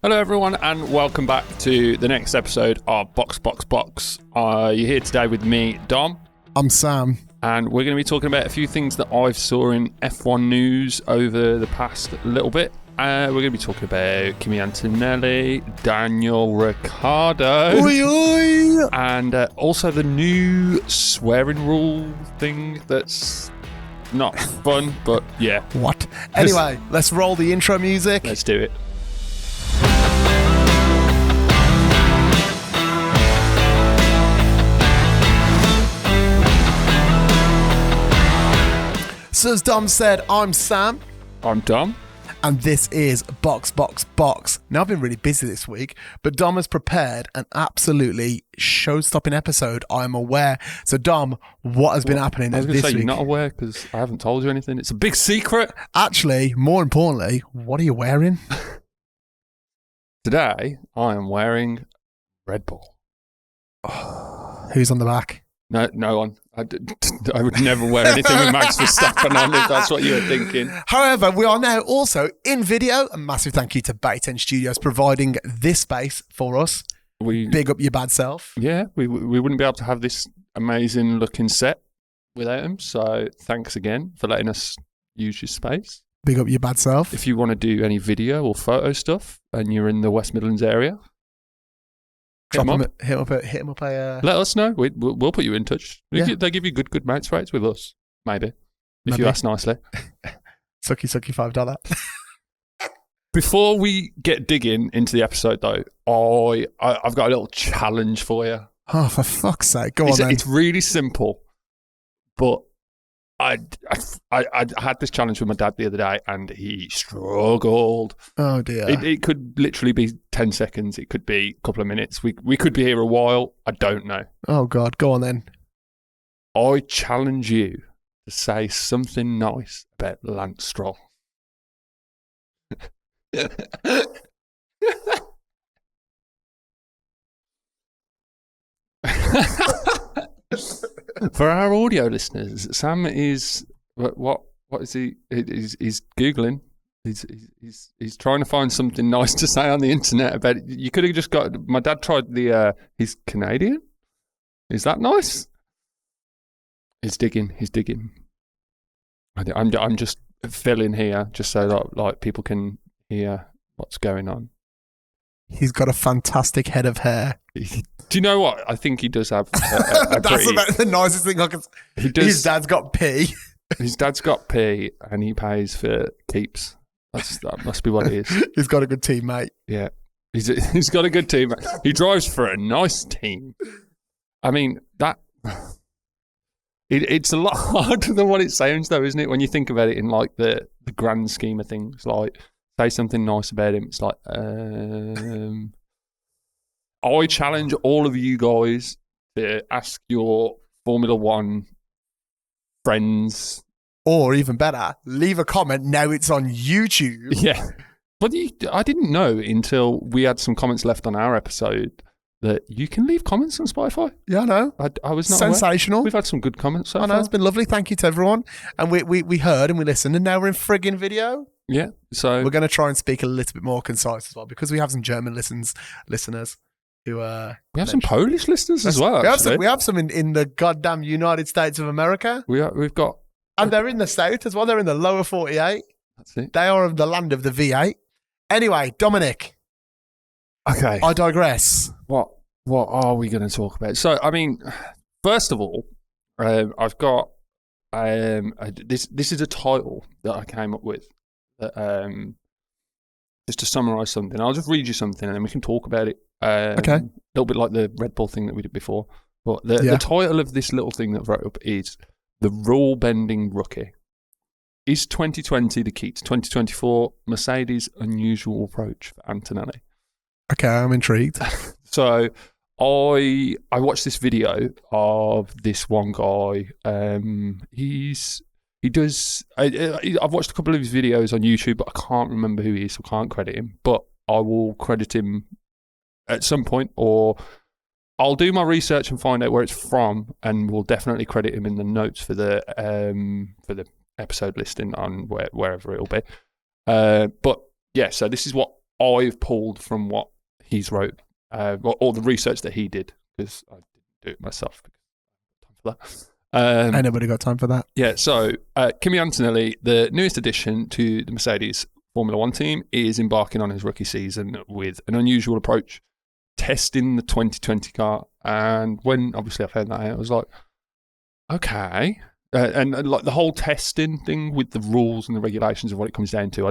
Hello everyone and welcome back to the next episode of Box. You're here today with me, Dom. I'm Sam. And we're going to be talking about a few things that I saw in F1 news over the past little bit. We're going to be talking about Kimi Antonelli, Daniel Ricciardo, and also the new swearing rule thing that's not fun, but yeah. What? Anyway, let's roll the intro music. Let's do it. So as Dom said, I'm Sam. I'm Dom. And this is Box. Now, I've been really busy this week, but Dom has prepared an absolutely show-stopping episode, I'm aware. So, Dom, what has been happening this week? I was going to say, you're not aware because I haven't told you anything. It's a big secret. Actually, more importantly, what are you wearing? Today, I am wearing Red Bull. Who's on the back? No one. I would never wear anything with Max Verstappen on if that's what you were thinking. However, we are now also in video. A massive thank you to Bay 10 Studios providing this space for us. Big up your bad self. Yeah, we wouldn't be able to have this amazing looking set without him. So thanks again for letting us use your space. Big up your bad self. If you want to do any video or photo stuff and you're in the West Midlands area, hit him up. Let us know. We'll put you in touch. They give you good mates rates with us, maybe. If you ask nicely. Sucky $5. Before we get digging into the episode, though, I've got a little challenge for you. Oh, for fuck's sake! Go on then. It's really simple, but I had this challenge with my dad the other day, and he struggled. Oh dear! It could literally be 10 seconds. It could be a couple of minutes. We could be here a while. I don't know. Oh God! Go on then. I challenge you to say something nice about Lance Stroll. For our audio listeners, Sam is what is he? He's googling. He's trying to find something nice to say on the internet about it. You could have just got. My dad tried the. He's Canadian. Is that nice? He's digging. I'm just filling here just so that like people can hear what's going on. He's got a fantastic head of hair. Do you know what? I think he does have That's about the nicest thing I can say. His dad's got P. His dad's got P and he pays for keeps. That must be what it is. He's got a good team, mate. Yeah. He's got a good team. He drives for a nice team. I mean, it's a lot harder than what it sounds, though, isn't it? When you think about it in like the grand scheme of things, like say something nice about him. It's like, I challenge all of you guys to ask your Formula One friends. Or even better, leave a comment. Now it's on YouTube. Yeah. But I didn't know until we had some comments left on our episode that you can leave comments on Spotify. Yeah, I know. I was not sensational. Aware. We've had some good comments so far. I know, it's been lovely. Thank you to everyone. And we heard and we listened, and now we're in frigging video. Yeah. So we're going to try and speak a little bit more concise as well, because we have some German listeners who we have some Polish listeners as well. We have some in the goddamn United States of America. We've got, and they're in the South as well. They're in the lower 48. That's it. They are of the land of the V8. Anyway, Dominic. Okay. I digress. What are we going to talk about? So, I mean, first of all, I've got this is a title that I came up with. Just to summarise something, I'll just read you something and then we can talk about it. Okay. A little bit like the Red Bull thing that we did before. But the title of this little thing that I've wrote up is The Rule Bending Rookie. Is 2020 the key to 2024? Mercedes' unusual approach for Antonelli. Okay, I'm intrigued. So I watched this video of this one guy. I've watched a couple of his videos on YouTube, but I can't remember who he is, so I can't credit him. But I will credit him at some point, or I'll do my research and find out where it's from, and we'll definitely credit him in the notes for the episode listing on wherever it'll be. But yeah, so this is what I've pulled from what he's wrote, or the research that he did, because I didn't do it myself. Time for that. Ain't nobody got time for that. Yeah, so Kimi Antonelli, the newest addition to the Mercedes Formula One team, is embarking on his rookie season with an unusual approach, testing the 2020 car. And when obviously I found that out, I was like, okay. And like the whole testing thing with the rules and the regulations of what it comes down to,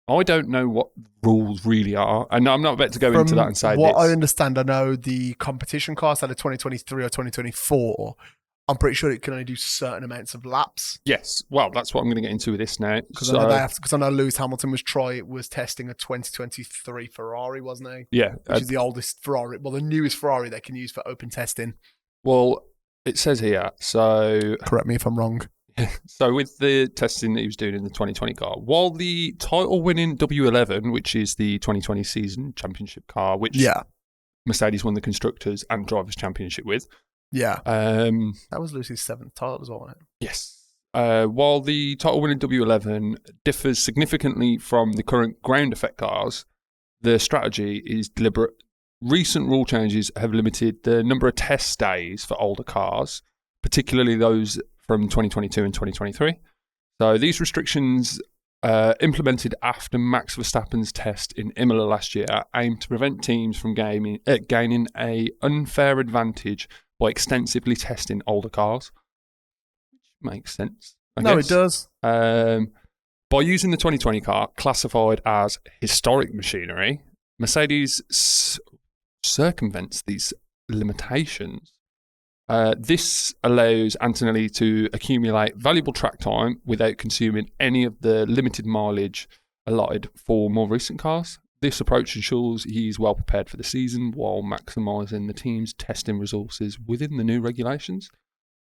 I don't know what rules really are, and I'm not about to go into that and say what this. I understand, I know the competition car, so the 2023 or 2024, I'm pretty sure it can only do certain amounts of laps. Yes, well, that's what I'm going to get into with this now. Because I know Lewis Hamilton was testing a 2023 Ferrari, wasn't he? Yeah. Which is the oldest Ferrari, well, the newest Ferrari they can use for open testing. Well, it says here, so... Correct me if I'm wrong. So with the testing that he was doing in the 2020 car, while the title-winning W11, which is the 2020 season championship car, which Mercedes won the Constructors and Drivers' Championship with. Yeah. That was Lewis's 7th title as well, wasn't it? Yes. While the title-winning W11 differs significantly from the current ground effect cars, the strategy is deliberate. Recent rule changes have limited the number of test days for older cars, particularly those from 2022 and 2023. So these restrictions, implemented after Max Verstappen's test in Imola last year, aim to prevent teams from gaining an unfair advantage by extensively testing older cars. Which makes sense, I guess. It does. By using the 2020 car, classified as historic machinery, Mercedes circumvents these limitations. This allows Antonelli to accumulate valuable track time without consuming any of the limited mileage allotted for more recent cars. This approach ensures he's well prepared for the season while maximising the team's testing resources within the new regulations.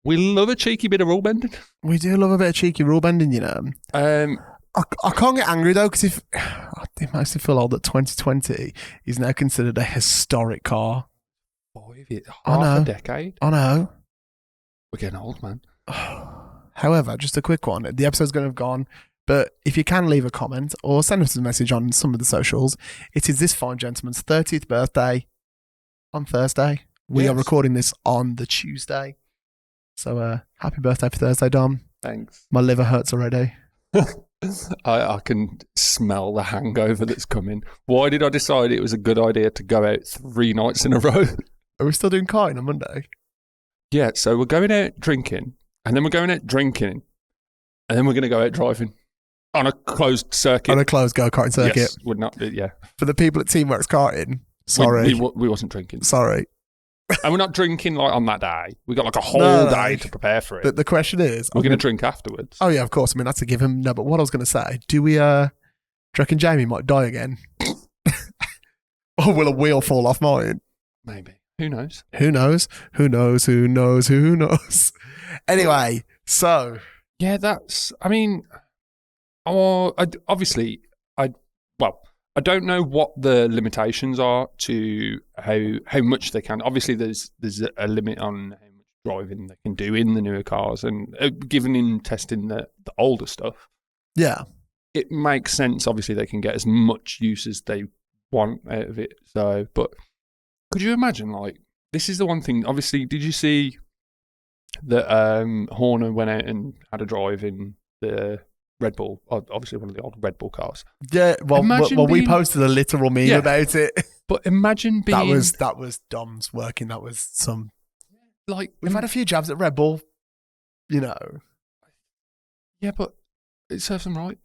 We love a cheeky bit of rule bending. We do love a bit of cheeky rule bending, you know. I can't get angry though, because it makes me feel old that 2020 is now considered a historic car. Half a decade. I know. We're getting old, man. However, just a quick one. The episode's going to have gone, but if you can leave a comment or send us a message on some of the socials, it is this fine gentleman's 30th birthday on Thursday. We are recording this on the Tuesday. So happy birthday for Thursday, Dom. Thanks. My liver hurts already. I can smell the hangover that's coming. Why did I decide it was a good idea to go out 3 nights in a row? Are we still doing karting on Monday? Yeah, so we're going out drinking, and then we're going out drinking, and then we're going to go out driving on a closed circuit. On a closed go-karting circuit. Yes, would not. Yeah. For the people at Teamworks Karting, sorry. We wasn't drinking. Sorry. And we're not drinking like on that day. We got like a whole day to prepare for it. The question is... We're going to drink afterwards. Oh, yeah, of course. I mean, that's a given. No, but what I was going to say, do we... do you reckon Jamie might die again? Or will a wheel fall off mine? Maybe. Who knows? Who knows? Who knows? Who knows? Who knows? Anyway, so... Yeah, that's... I mean... obviously, I don't know what the limitations are to how much they can. Obviously, there's a limit on how much driving they can do in the newer cars, and given in testing the older stuff, yeah, it makes sense. Obviously, they can get as much use as they want out of it. So, but could you imagine? Like, this is the one thing. Obviously, did you see that Horner went out and had a drive in the Red Bull, obviously one of the old Red Bull cars. Yeah, well, we posted a literal meme about it. But imagine being... That was Dom's working. That was some... Like, we've had a few jabs at Red Bull, you know. Yeah, but it serves them right.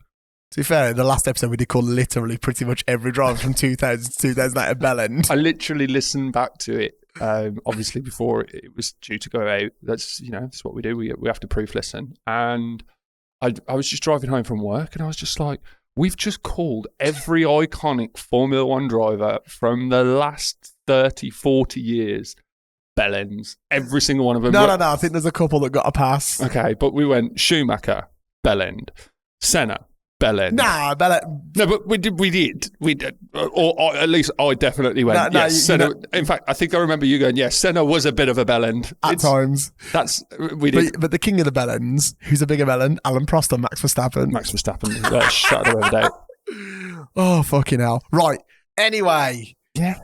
To be fair, the last episode we did call literally pretty much every drive from 2000 to 2008 at Bellend. I literally listened back to it, obviously before it was due to go out. That's what we do. We have to proof listen. And I was just driving home from work and I was just like, we've just called every iconic Formula One driver from the last 30, 40 years Bellends. Every single one of them. No. I think there's a couple that got a pass. Okay, but we went Schumacher, Bellend, Senna, Bellend. Nah, Bellend. No, but we did. Or at least I definitely went, yes, Senna. In fact, I think I remember you going, yes, Senna was a bit of a Bellend. At times. We did. But the king of the Bellends, who's a bigger Bellend, Alan Prost or Max Verstappen? Max Verstappen. Shut up every day. Oh, fucking hell. Right. Anyway. Yeah.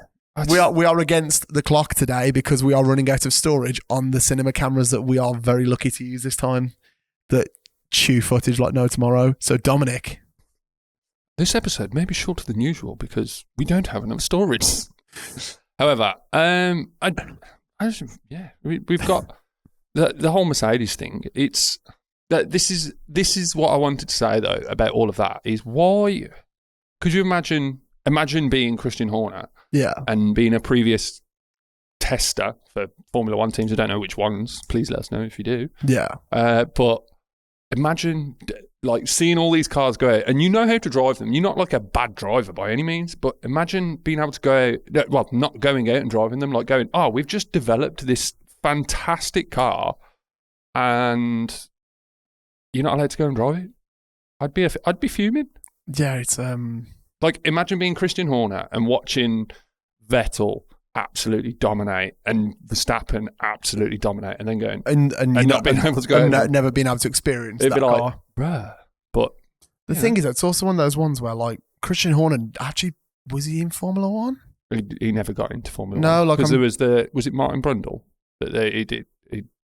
We are against the clock today because we are running out of storage on the cinema cameras that we are very lucky to use this time that chew footage like no tomorrow. So Dominic. This episode may be shorter than usual because we don't have enough storage. However, we've got the whole Mercedes thing. It's that this is what I wanted to say though about all of that is why could you imagine being Christian Horner? Yeah. And being a previous tester for Formula One teams. I don't know which ones. Please let us know if you do. Yeah. But imagine like seeing all these cars go out and you know how to drive them. You're not like a bad driver by any means, but imagine being able to go out, well, not going out and driving them, like going, oh, we've just developed this fantastic car and you're not allowed to go and drive it. I'd be fuming. Yeah, it's like imagine being Christian Horner and watching Vettel absolutely dominate and Verstappen absolutely dominate, and then going and not being able to go, and never being able to experience it'd that be like, car. Bruh. But the thing is, it's also one of those ones where like Christian Horner actually was he in Formula One? He never got into Formula No, One. like because was it Martin Brundle that he did.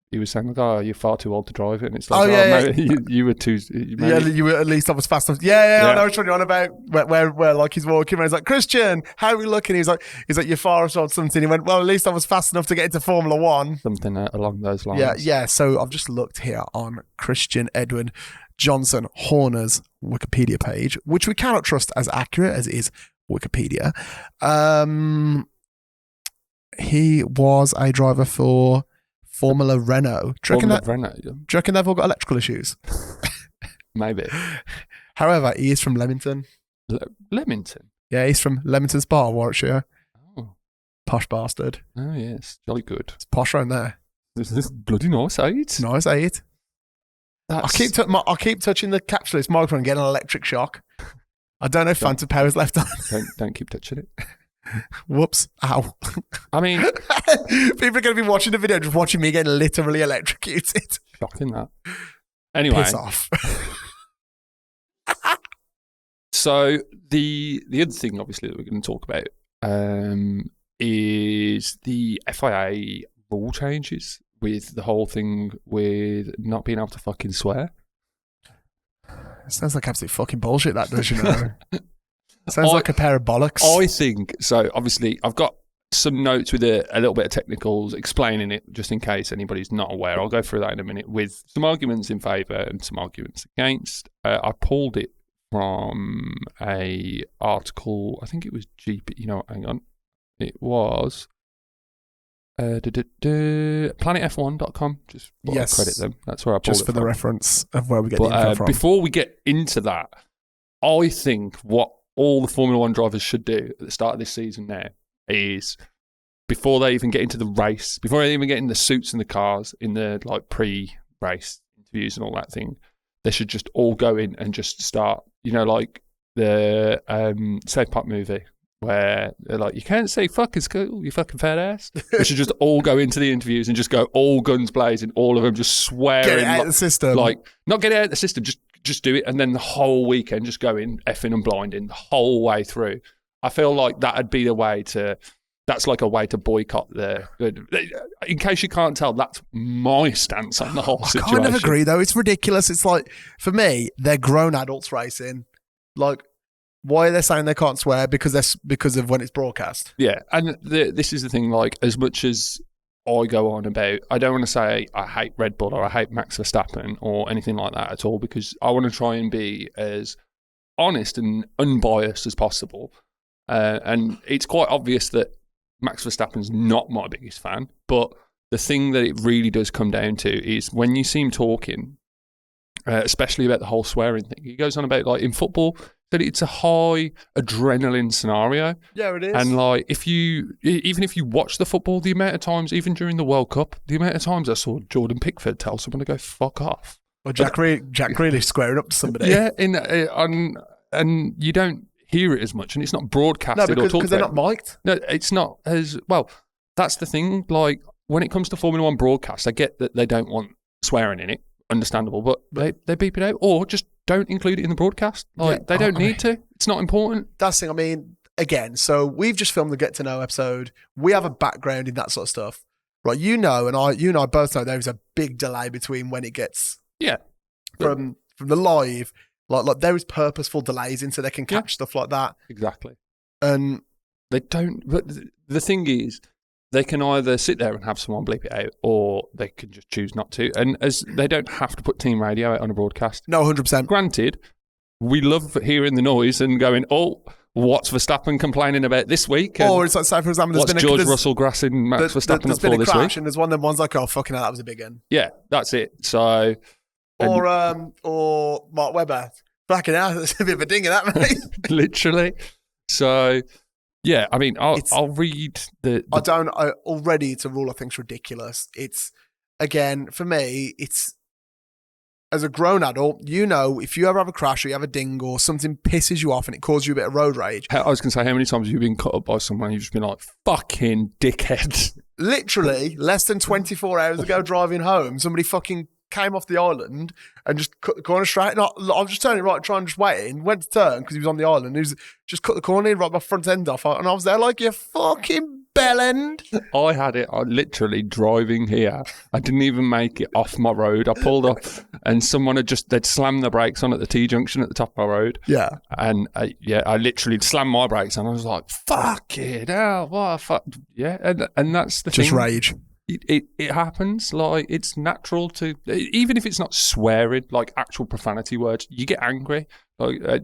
He was saying, like, oh, you're far too old to drive it. And it's like, you were too... You were at least I was fast enough. Yeah, I know what you're on about. Where like he's walking around, he's like, Christian, how are we looking? He's like, you're far or something. He went, well, at least I was fast enough to get into Formula One. Something along those lines. Yeah. So I've just looked here on Christian Edwin Johnson Horner's Wikipedia page, which we cannot trust as accurate as it is Wikipedia. He was a driver for Formula Renault. Do you reckon they've all got electrical issues? Maybe. However, he is from Leamington. Leamington? Yeah, he's from Leamington Spa, Warwickshire. Oh. Posh bastard. Oh, yes. Jolly good. It's posh around there. This is bloody nice, eh? It's nice, eh? I keep touching the capsule of this microphone and getting an electric shock. I don't know if Phantom Power's left on. Don't keep touching it. Whoops. Ow. I mean... people are going to be watching the video just watching me getting literally electrocuted. Shocking that. Anyway. Piss off. So the other thing, obviously, that we're going to talk about is the FIA rule changes with the whole thing with not being able to fucking swear. It sounds like absolute fucking bullshit, that does, you know. Sounds like a pair of bollocks. I think, so obviously, I've got some notes with a little bit of technicals explaining it, just in case anybody's not aware. I'll go through that in a minute with some arguments in favour and some arguments against. I pulled it from a article, I think it was hang on. It was planetf1.com. Just yes. credit them. That's where I pulled it just for from. the reference of where we get the info from. Before we get into that, I think what all the Formula One drivers should do at the start of this season now is, before they even get into the race, before they even get in the suits and the cars, in the like pre-race interviews and all that thing, they should just all go in and just start, like the South Park movie where they're like, you can't say fuck is cool, you fucking fat ass. They should just all go into the interviews and just go all guns blazing, all of them just swearing. Get it out of the system. Like, not get it out of the system, just do it, and then the whole weekend just go in effing and blinding the whole way through. I feel like that'd be the way to. That's like a way to boycott the. In case you can't tell, that's my stance on the whole situation. I kind of agree, though. It's ridiculous. It's like, for me, they're grown adults racing. Like, why are they saying they can't swear? Because of when it's broadcast. Yeah, and this is the thing. Like, as much as I go on about, I don't want to say I hate Red Bull or I hate Max Verstappen or anything like that at all, because I want to try and be as honest and unbiased as possible. And it's quite obvious that Max Verstappen's not my biggest fan, but the thing that it really does come down to is when you see him talking, especially about the whole swearing thing, he goes on about, like, in football, that it's a high adrenaline scenario. Yeah, it is. And like, even if you watch the football, the amount of times, even during the World Cup, the amount of times I saw Jordan Pickford tell someone to go fuck off. Or Jack Grealish squaring up to somebody. Yeah, and you don't hear it as much, and it's not broadcasted. No, because they're not mic'd. No, it's not as well. That's the thing. Like, when it comes to Formula One broadcast, I get that they don't want swearing in it. Understandable, but they beep it out, or just don't include it in the broadcast. They don't need to. It's not important. That's the thing. I mean, again, so we've just filmed the Get to Know episode. We have a background in that sort of stuff. Right, you and I both know there is a big delay between when it gets from the live. Like there is purposeful delays in so they can catch stuff like that. Exactly. And they don't. But the thing is, they can either sit there and have someone bleep it out, or they can just choose not to. And as they don't have to put team radio out on a broadcast. No, 100%. Granted, we love hearing the noise and going, oh, what's Verstappen complaining about this week? Or it's like, say, for example, what's George Russell grassing Max Verstappen up for this week? And there's one of them ones like, oh, fucking hell, that was a big one. Yeah, that's it. So... Or Mark Webber. Fucking hell, that's a bit of a dinger, that, mate. Literally. So, yeah, I mean, I'll read the... Already, it's a rule I think's ridiculous. It's, again, for me, it's... As a grown adult, if you ever have a crash or you have a ding or something pisses you off and it causes you a bit of road rage. I was going to say, how many times have you been cut up by someone and you've just been like, fucking dickhead? Literally, less than 24 hours ago driving home, somebody fucking came off the island and just cut the corner straight. And I was just turning right, trying to just wait in, went to turn because he was on the island. He was just cut the corner, right my front end off. And I was there like, you fucking bellend. I had it literally driving here. I didn't even make it off my road. I pulled up and someone they'd slammed the brakes on at the T-junction at the top of my road. Yeah. And I literally slammed my brakes and I was like, fuck it, hell, what a fuck. Yeah, and that's the thing. Just rage. It happens. Like, it's natural to, even if it's not swearing, like actual profanity words, you get angry. Like,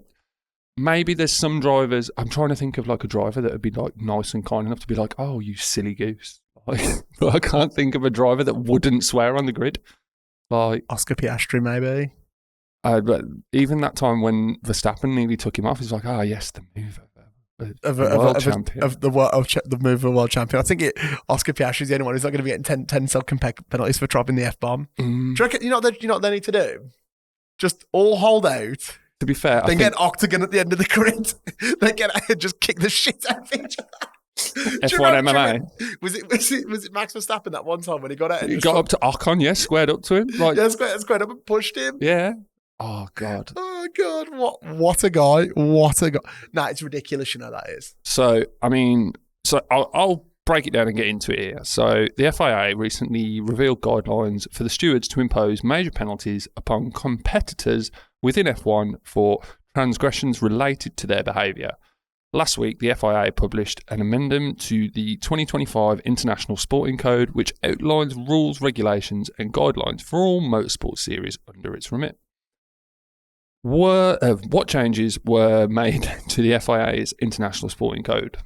maybe there's some drivers, I'm trying to think of like a driver that would be like nice and kind enough to be like, oh, you silly goose. Like, but I can't think of a driver that wouldn't swear on the grid. Like Oscar Piastri, maybe. But even that time when Verstappen nearly took him off, he's like, yes, the move of the move of world champion. I think Oscar Piastri is the only one who's not going to be getting 10 second penalties for dropping the F-bomb. Do you reckon, you know what they need to do? Just all hold out. To be fair, then get an octagon at the end of the grid. Then get out and just kick the shit out of each other. F1 MMA. Was it Max Verstappen that one time when he got out? He got up to Ocon, squared up to him. Like, squared up and pushed him. Yeah. Oh God. Oh God. What a guy. What a guy. Nah, it's ridiculous. That is. So I mean, I'll break it down and get into it here. So the FIA recently revealed guidelines for the stewards to impose major penalties upon competitors within F1 for transgressions related to their behaviour. Last week, the FIA published an amendment to the 2025 International Sporting Code, which outlines rules, regulations, and guidelines for all motorsport series under its remit. What changes were made to the FIA's International Sporting Code?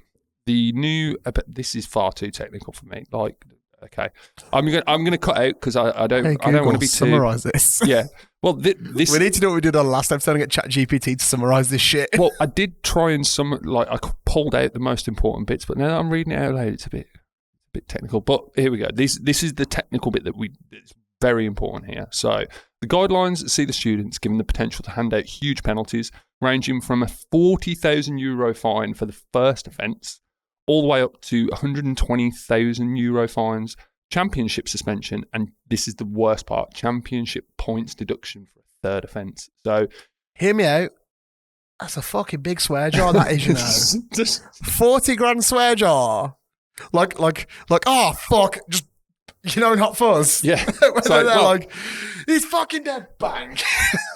The new, this is far too technical for me. Like, okay, I'm gonna cut out because I don't want to be too. Summarize this. Yeah. Well, this we need to do what we did on last episode and get ChatGPT to summarize this shit. Well, I did try and I pulled out the most important bits, but now I'm reading it out loud. It's a bit technical. But here we go. This is the technical bit that's very important here. So the guidelines see the students given the potential to hand out huge penalties, ranging from a €40,000 fine for the first offence, all the way up to €120,000 fines, championship suspension, and this is the worst part, championship points deduction for a third offence. So, hear me out. That's a fucking big swear jar, that is, Just 40 grand swear jar. Like, oh, fuck, just, not fuzz. Yeah. So, he's fucking dead. Bang.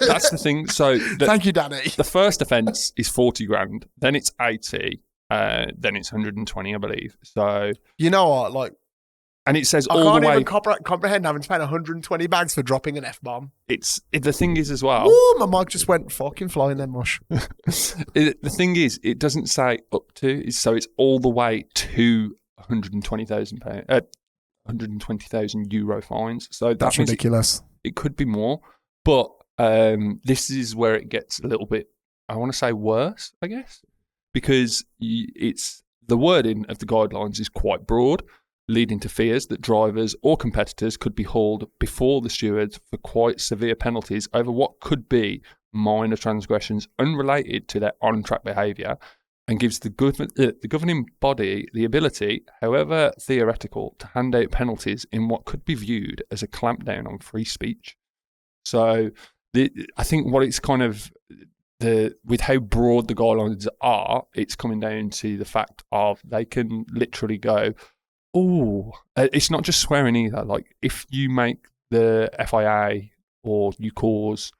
That's the thing. So, thank you, Danny. The first offence is 40 grand, then it's 80, then it's 120, I believe. So, you know what, and it says I all the way. I can't even comprehend having to pay 120 bags for dropping an F-bomb. The thing is as well. Ooh, my mic just went fucking flying then mush. The thing is, it doesn't say up to, so it's all the way to €120,000 fines. So that's ridiculous. It could be more, but this is where it gets a little bit, I want to say worse, I guess, because it's the wording of the guidelines is quite broad, leading to fears that drivers or competitors could be hauled before the stewards for quite severe penalties over what could be minor transgressions unrelated to their on-track behaviour, and gives the governing body the ability, however theoretical, to hand out penalties in what could be viewed as a clampdown on free speech. So I think what it's kind of with how broad the guidelines are, it's coming down to the fact of they can literally go, oh, it's not just swearing either. Like if you make the FIA or you cause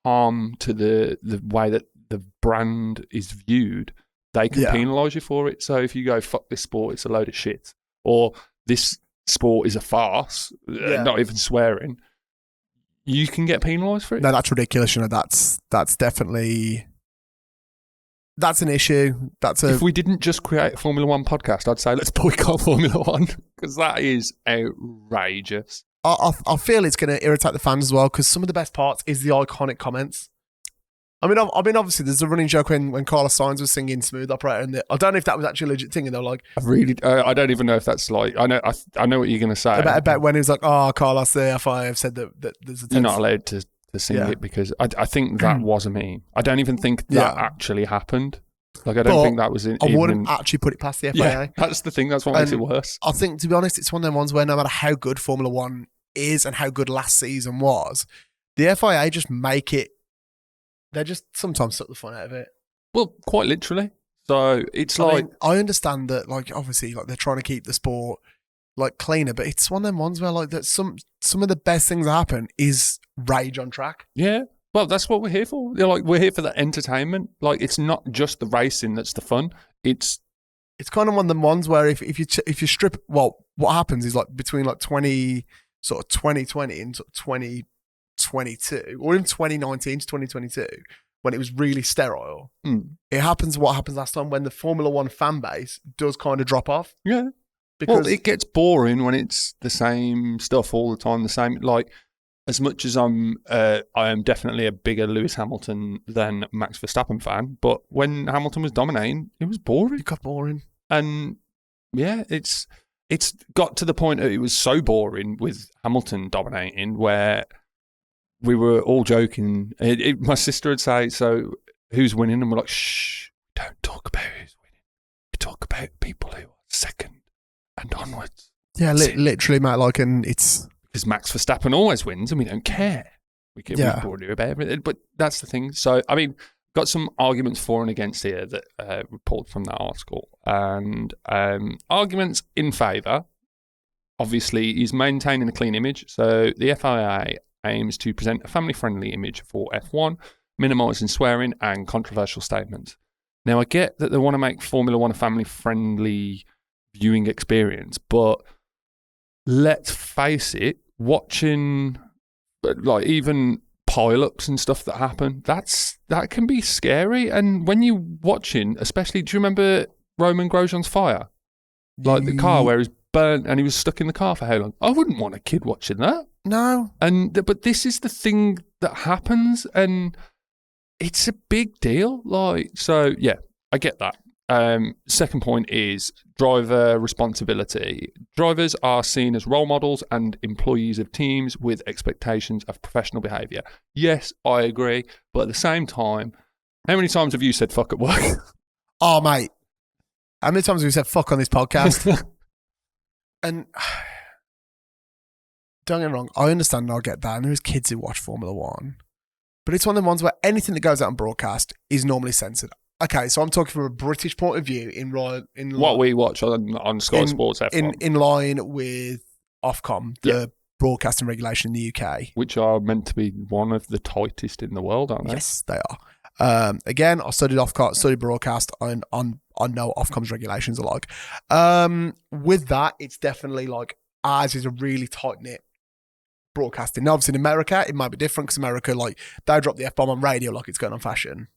harm to the way that the brand is viewed, they can penalise you for it. So if you go, fuck this sport, it's a load of shit, or this sport is a farce, not even swearing, you can get penalised for it. No, that's ridiculous. That's definitely... That's an issue. If we didn't just create a Formula One podcast, I'd say let's boycott Formula One, because that is outrageous. I feel it's going to irritate the fans as well, because some of the best parts is the iconic comments. I mean, obviously, there's a running joke when Carlos Sainz was singing "Smooth Operator," and I don't know if that was actually a legit thing. And they're like, I don't even know if that's like. I know what you're going to say about when he was like, "Oh, Carlos, the FIA have said that there's a." You're not allowed to sing it, because I think that was a meme. I don't even think that actually happened. Like, I don't think that was. I wouldn't actually put it past the FIA. Yeah, that's the thing. That's what makes it worse. I think, to be honest, it's one of them ones where no matter how good Formula One is and how good last season was, the FIA just make it. They just sometimes suck the fun out of it. Well, quite literally. So it's I understand that, like, obviously, like they're trying to keep the sport like cleaner, but it's one of them ones where like that some of the best things that happen is rage on track. Yeah. Well, that's what we're here for. We're here for the entertainment. Like, it's not just the racing that's the fun. It's kind of one of them ones where if you strip, well, what happens is like between like 2020 and sort of 2022, or even 2019 to 2022, when it was really sterile, it happens what happened last time when the Formula One fan base does kind of drop off. Yeah. Because it gets boring when it's the same stuff all the time, the same, like, as much as I am definitely a bigger Lewis Hamilton than Max Verstappen fan, but when Hamilton was dominating, it was boring. It got boring. And yeah, it's got to the point that it was so boring with Hamilton dominating where we were all joking. My sister would say, so who's winning? And we're like, shh, don't talk about who's winning. We talk about people who are second and onwards. Yeah, literally, Matt, like, and it's... Because Max Verstappen always wins and we don't care. We bore you about everything. But that's the thing. So, I mean, got some arguments for and against here that were pulled from that article. And arguments in favour, obviously, is maintaining a clean image. So the FIA aims to present a family-friendly image for F1, minimising swearing and controversial statements. Now, I get that they want to make Formula One a family-friendly viewing experience, but let's face it, watching like even pile-ups and stuff that happen, that can be scary. And when you're watching, especially, do you remember Roman Grosjean's fire? Like the car where he's burnt and he was stuck in the car for how long? I wouldn't want a kid watching that. No. But this is the thing that happens, and it's a big deal. Like, so yeah, I get that. Second point is driver responsibility. Drivers are seen as role models and employees of teams with expectations of professional behaviour. Yes, I agree. But at the same time, how many times have you said fuck at work? Oh, mate. How many times have we said fuck on this podcast? And don't get me wrong, I understand and I get that. And there's kids who watch Formula One. But it's one of the ones where anything that goes out on broadcast is normally censored. Okay, so I'm talking from a British point of view in what we watch on Sky Sports F1. In line with Ofcom, the broadcasting regulation in the UK. Which are meant to be one of the tightest in the world, aren't they? Yes, they are. Again, I studied broadcast, and I know Ofcom's regulations are like. With that, it's definitely like ours is a really tight-knit broadcasting. Now, obviously in America, it might be different because America, like, they drop the F-bomb on radio like it's going on fashion.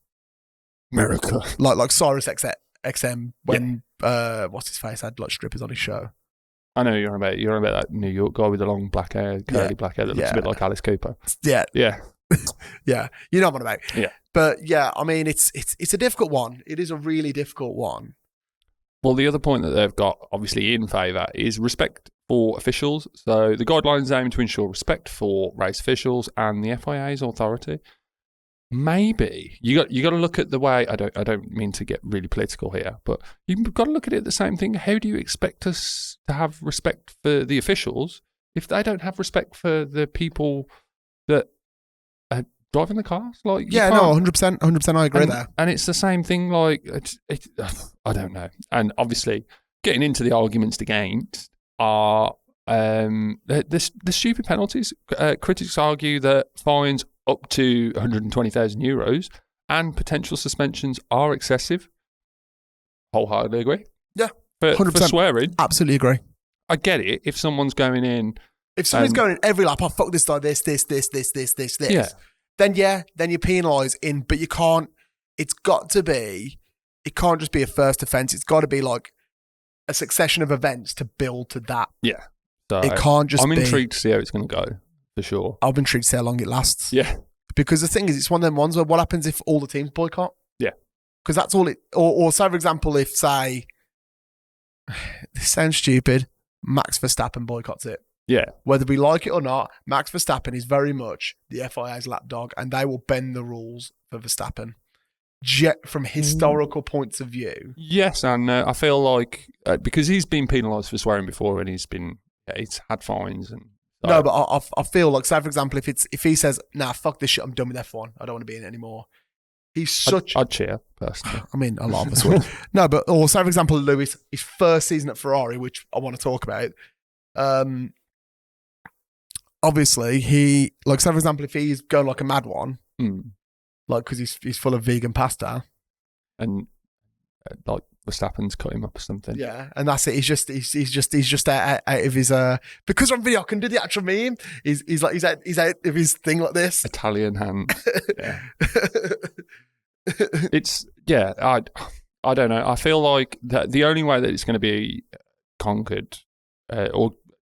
America. Like Cyrus XM when what's his face had like strippers on his show. I know you're on about that New York guy with the long black hair, curly black hair that looks a bit like Alice Cooper. Yeah. Yeah. Yeah. You know what I'm about. Yeah. But yeah, I mean it's a difficult one. It is a really difficult one. Well, the other point that they've got obviously in favour is respect for officials. So the guidelines aim to ensure respect for race officials and the FIA's authority. Maybe you got to look at the way. I don't mean to get really political here, but you've got to look at it the same thing. How do you expect us to have respect for the officials if they don't have respect for the people that are driving the cars. Like, yeah, no, 100%, I agree there. And it's the same thing. Like, I don't know. And obviously, getting into the arguments against are the stupid penalties. Critics argue that fines up to 120,000 euros and potential suspensions are excessive. Wholeheartedly agree. Yeah, for swearing. Absolutely agree. I get it. If someone's going in, if someone's going in every lap, fuck this guy, this, yeah, then you penalise in, but you can't. It can't just be a first offence. It's got to be like a succession of events to build to that. Yeah. So it can't just I'm intrigued to see how it's going to go, for sure. I'm intrigued to see how long it lasts. Yeah. Because the thing is, it's one of them ones where what happens if all the teams boycott? Yeah. Because that's all it... Or say, for example, if, say... This sounds stupid. Max Verstappen boycotts it. Yeah. Whether we like it or not, Max Verstappen is very much the FIA's lapdog, and they will bend the rules for Verstappen. From historical points of view. Yes, and I feel like... because he's been penalised for swearing before, and he's had fines and... No, but I feel like, say for example, if he says, "Nah, fuck this shit, I'm done with F1. I don't want to be in it anymore." He's such. I'd cheer personally. I mean, a lot of us would. No, but or say for example, Lewis, his first season at Ferrari, which I want to talk about. Obviously, say for example, if he's going like a mad one, like because he's full of vegan pasta, and like Verstappen's cut him up or something. Yeah, and that's it. He's just out of his because on video I can do the actual meme. He's out of his thing like this. Italian hand. Yeah. I don't know. I feel like that the only way that it's going to be conquered, or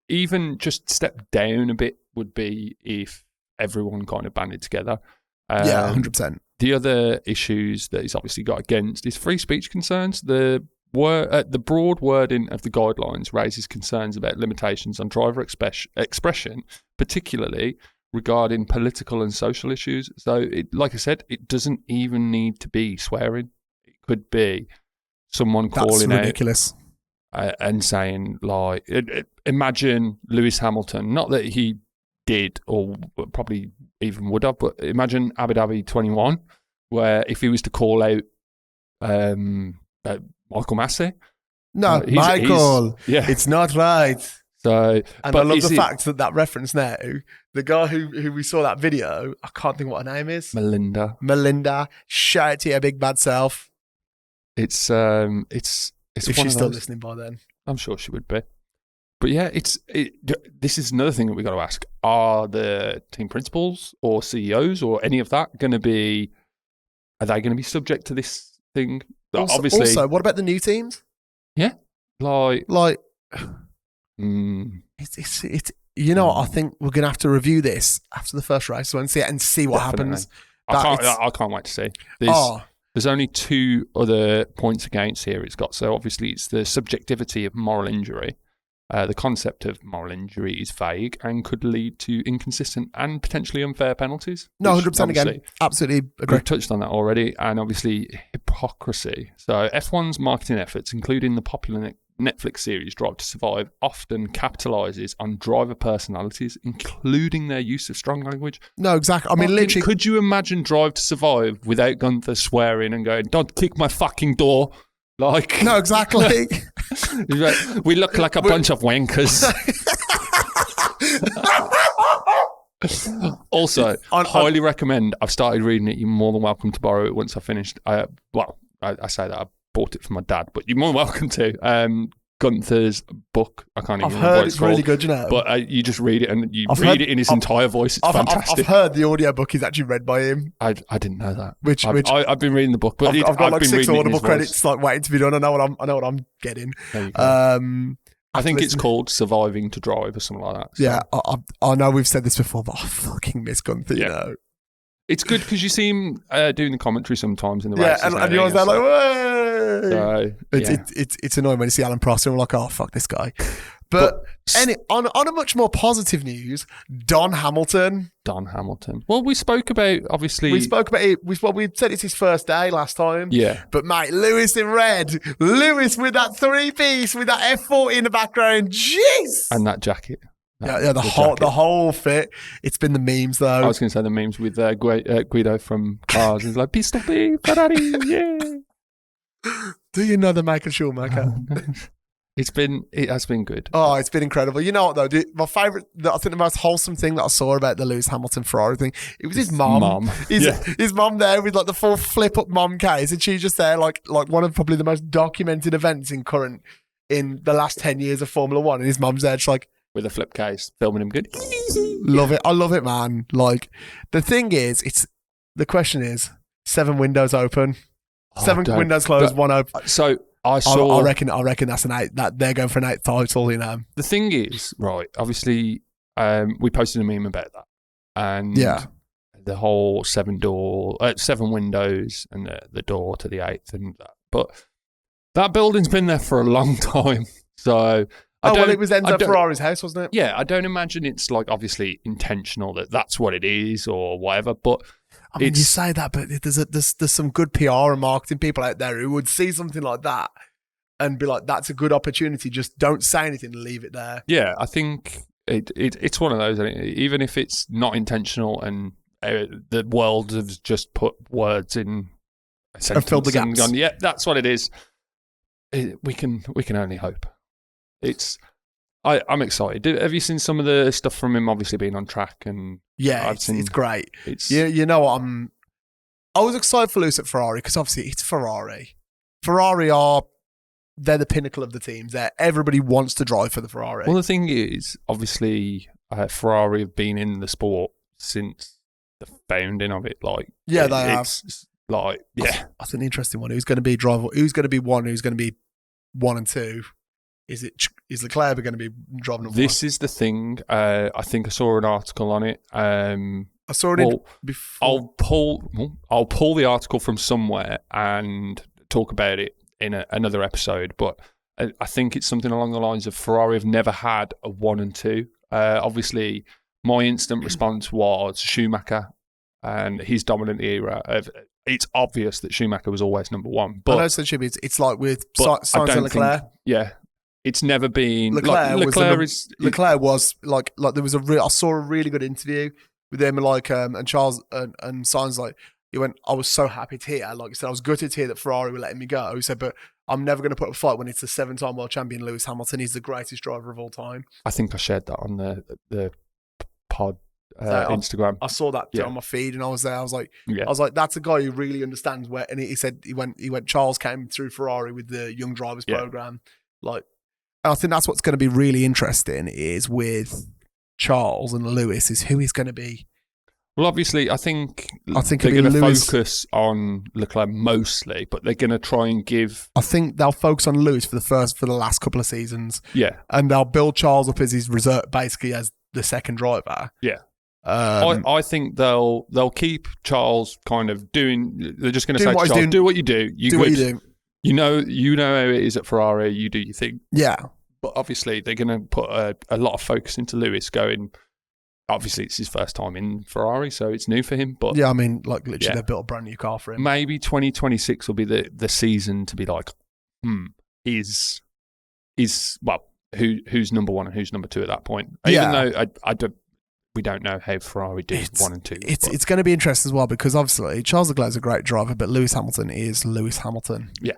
even just step down a bit, would be if everyone kind of banded together. 100%. The other issues that he's obviously got against is free speech concerns. The broad wording of the guidelines raises concerns about limitations on driver expression, particularly regarding political and social issues. So, like I said, it doesn't even need to be swearing. It could be someone calling ridiculous. And saying, like, imagine Lewis Hamilton, not that he did or probably even would have, but imagine Abu Dhabi 21, where if he was to call out Michael Massey. No, Michael, it's not right. So, and I love the fact that reference now, the guy who we saw that video, I can't think what her name is. Melinda, shout out to your big bad self. It's if she's still listening by then. I'm sure she would be. But yeah, this is another thing that we've got to ask. Are the team principals or CEOs or any of that are they going to be subject to this thing? Also, what about the new teams? Yeah. It's I think we're going to have to review this after the first race and see what happens. I can't wait to see. There's only two other points against here it's got. So obviously it's the subjectivity of moral injury. The concept of moral injury is vague and could lead to inconsistent and potentially unfair penalties. No, 100% again. Absolutely agree. We've touched on that already. And obviously hypocrisy. So F1's marketing efforts, including the popular Netflix series Drive to Survive, often capitalises on driver personalities, including their use of strong language. No, exactly. I mean, literally. Could you imagine Drive to Survive without Gunther swearing and going, "Don't kick my fucking door"? Like, no, exactly. We look like a bunch of wankers. Also, highly recommend. I've started reading it. You're more than welcome to borrow it once I finished. I say that I bought it for my dad, but you're more than welcome to. Gunther's book. I can't even remember what it's called. Really good, you know. But you just read it and read it in his entire voice. It's fantastic. I've heard the audiobook is actually read by him. I didn't know that. I've been reading the book, but I've got like 6 Audible credits like waiting to be done. I know what I'm getting. I think it's called Surviving to Drive or something like that. So. Yeah, I know we've said this before, but I fucking miss Gunther, you know. It's good because you see him doing the commentary sometimes in the races. Yeah, and you're always there like, "Whoa!" So, it's annoying when you see Alan Prost and we're like, "Oh, fuck this guy." But on a much more positive news, Don Hamilton. Well, we spoke about, obviously. We spoke about it. We said it's his first day last time. Yeah. But mate, Lewis in red. Lewis with that 3-piece, with that F40 in the background. Jeez. And that jacket. Yeah, the whole fit. It's been the memes though. I was going to say the memes with Guido from Cars. He's like, Pistol B, Ferrari, yeah. Do you know the Michael Schumacher? It has been good. Oh, it's been incredible. You know what though? My favourite, I think the most wholesome thing that I saw about the Lewis Hamilton Ferrari thing, it was his mum. His mum there with like the full flip up mum case, and she's just there like one of probably the most documented events in the last 10 years of Formula One, and his mum's there just like with a flip case, filming him good. Love it. I love it, man. Like the thing is, the question is 7 windows open, 7 windows closed, 1 open. So I saw. I reckon that's an 8. That they're going for an 8th title. You know. The thing is, right? Obviously, we posted a meme about that, and the whole 7 windows, and the door to the 8th, and that. But that building's been there for a long time, so. It was Enzo Ferrari's house, wasn't it? Yeah, I don't imagine it's like obviously intentional that's what it is or whatever. But I mean, you say that, but there's some good PR and marketing people out there who would see something like that and be like, "That's a good opportunity. Just don't say anything and leave it there." Yeah, I think it's one of those. Even if it's not intentional and the world has just put words in a sentence and filled the gaps. Gone, yeah, that's what it is. We can only hope. I'm excited. Have you seen some of the stuff from him obviously being on track? And it's great. You know what? I was excited for Lewis at Ferrari because obviously it's Ferrari. They're the pinnacle of the teams. Everybody wants to drive for the Ferrari. Well, the thing is, obviously, Ferrari have been in the sport since the founding of it. They have. I think the interesting one. Who's going to be driver? Who's going to be 1? Who's going to be 1 and 2? Is Leclerc going to be driving number 1? This is the thing. I think I saw an article on it. I saw it before. I'll pull the article from somewhere and talk about it in another episode. But I think it's something along the lines of Ferrari have never had a 1 and 2. Obviously, my instant response was Schumacher and his dominant era. It's obvious that Schumacher was always number 1. But I know it's like with Sainz and Leclerc. It's never been Leclerc was like there was I saw a really good interview with him and Charles and Sainz, like he went, I was so happy to hear, like he said, I was gutted to hear that Ferrari were letting me go. He said, but I'm never going to put up a fight when it's the 7-time world champion Lewis Hamilton. He's the greatest driver of all time. I think I shared that on the pod Instagram. I saw that on my feed, and I was there. I was like, that's a guy who really understands where. And he said he went. Charles came through Ferrari with the young drivers program, like. I think that's what's going to be really interesting is with Charles and Lewis is who he's going to be. Well, obviously, I think they're going to focus on Leclerc mostly, but they're going to try and give. I think they'll focus on Lewis for the last couple of seasons. Yeah, and they'll build Charles up as his reserve, basically as the second driver. Yeah. I think they'll keep Charles kind of doing. They're just going to say, Charles, do what you do. Do what you do. You know how it is at Ferrari. You do your thing. Yeah. But obviously, they're going to put a lot of focus into Lewis going, obviously, it's his first time in Ferrari, so it's new for him. But yeah, I mean, like literally, they built a brand new car for him. Maybe 2026 will be the season to be like, who's number 1 and who's number 2 at that point? Even though we don't know how Ferrari do 1 and 2. It's going to be interesting as well because obviously Charles Leclerc is a great driver, but Lewis Hamilton is Lewis Hamilton. Yeah.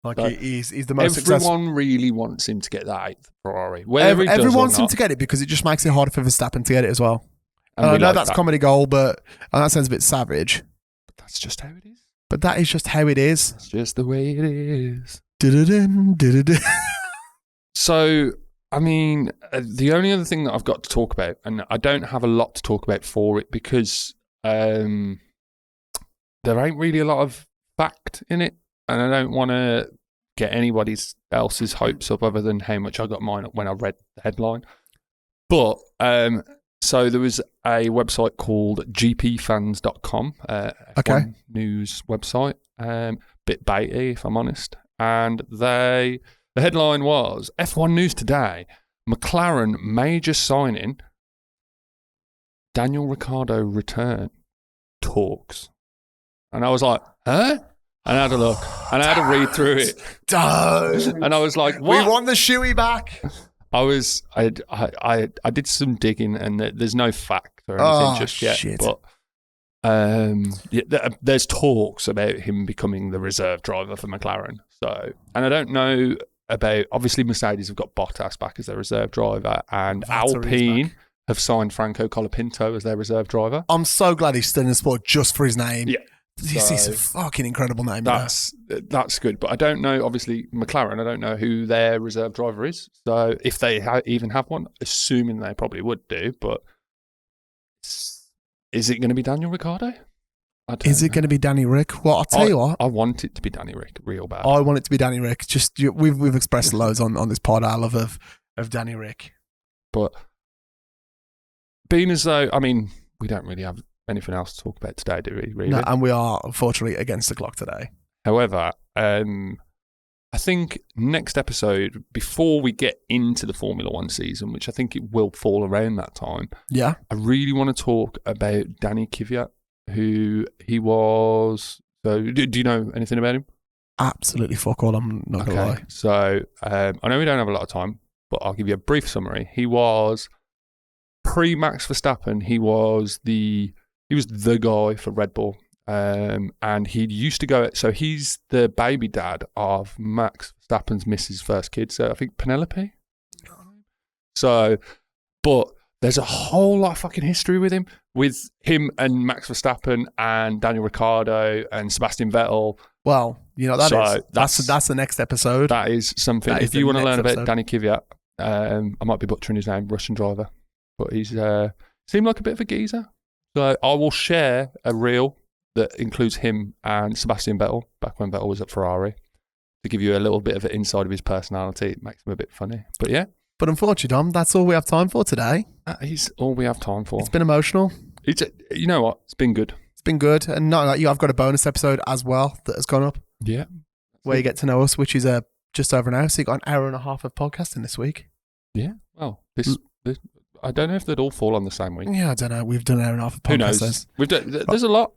Like he's the most successful. Everyone really wants him to get that 8th Ferrari. Everyone wants him to get it because it just makes it harder for Verstappen to get it as well. And I know that's comedy gold, but that sounds a bit savage. But that's just how it is. But that is just how it is. It's just the way it is. So, I mean, the only other thing that I've got to talk about, and I don't have a lot to talk about for it because there ain't really a lot of fact in it. And I don't want to get anybody else's hopes up other than how much I got mine up when I read the headline. But so there was a website called gpfans.com, F1 news website, bit baity if I'm honest. And the headline was F1 News Today, McLaren major signing, Daniel Ricciardo return talks. And I was like, huh? And I had a look, and I had to read through it. Don't. And I was like, what? We want the shoey back. I did some digging, and there's no fact or anything just yet. Shit. But there's talks about him becoming the reserve driver for McLaren. So, and I don't know about. Obviously, Mercedes have got Bottas back as their reserve driver, and Alpine have signed Franco Colapinto as their reserve driver. I'm so glad he's still in the sport just for his name. Yeah. This is a fucking incredible name. That's good, but I don't know. Obviously, McLaren, I don't know who their reserve driver is. So if they even have one, assuming they probably would do, but is it going to be Daniel Ricciardo? Is it going to be Danny Rick? Well, I'll tell you what. I want it to be Danny Rick real bad. I want it to be Danny Rick. Just we've expressed loads on this pod our love of Danny Rick. But being as though, I mean, we don't really have anything else to talk about today, do we? Really? No, and we are unfortunately against the clock today. However, I think next episode, before we get into the Formula One season, which I think it will fall around that time, yeah, I really want to talk about Danny Kvyat, who he was. So, do you know anything about him? Absolutely fuck all. I'm not gonna lie. So, I know we don't have a lot of time, but I'll give you a brief summary. He was pre-Max Verstappen. He was the guy for Red Bull. And he used to go, so he's the baby dad of Max Verstappen's Mrs. first kid, so I think Penelope. So, but there's a whole lot of fucking history with him and Max Verstappen and Daniel Ricciardo and Sebastian Vettel. Well, you know, that's the next episode. That is something. If you want to learn about Danny Kvyat, I might be butchering his name, Russian driver, but he's seemed like a bit of a geezer. So I will share a reel that includes him and Sebastian Vettel, back when Vettel was at Ferrari, to give you a little bit of an insight of his personality. It makes him a bit funny. But yeah. But unfortunately, Dom, that's all we have time for today. That is all we have time for. It's been emotional. You know what? It's been good. It's been good. And not like you, I've got a bonus episode as well that has gone up. Yeah. Where you get to know us, which is just over an hour. So you got an hour and a half of podcasting this week. Yeah. Well, this I don't know if they'd all fall on the same week. Yeah, I don't know. We've done an hour and a half of podcasting. Who knows? There's a lot.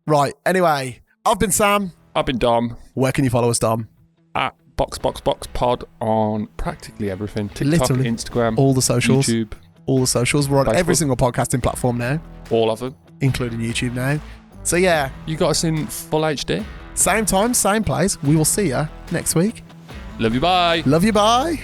Right. Anyway, I've been Sam. I've been Dom. Where can you follow us, Dom? At BoxBoxBoxPod on practically everything. TikTok, literally, Instagram, all the socials. YouTube. All the socials. We're on Facebook. every single podcasting platform now. All of them. Including YouTube now. So yeah. You got us in full HD. Same time, same place. We will see you next week. Love you, bye. Love you, bye.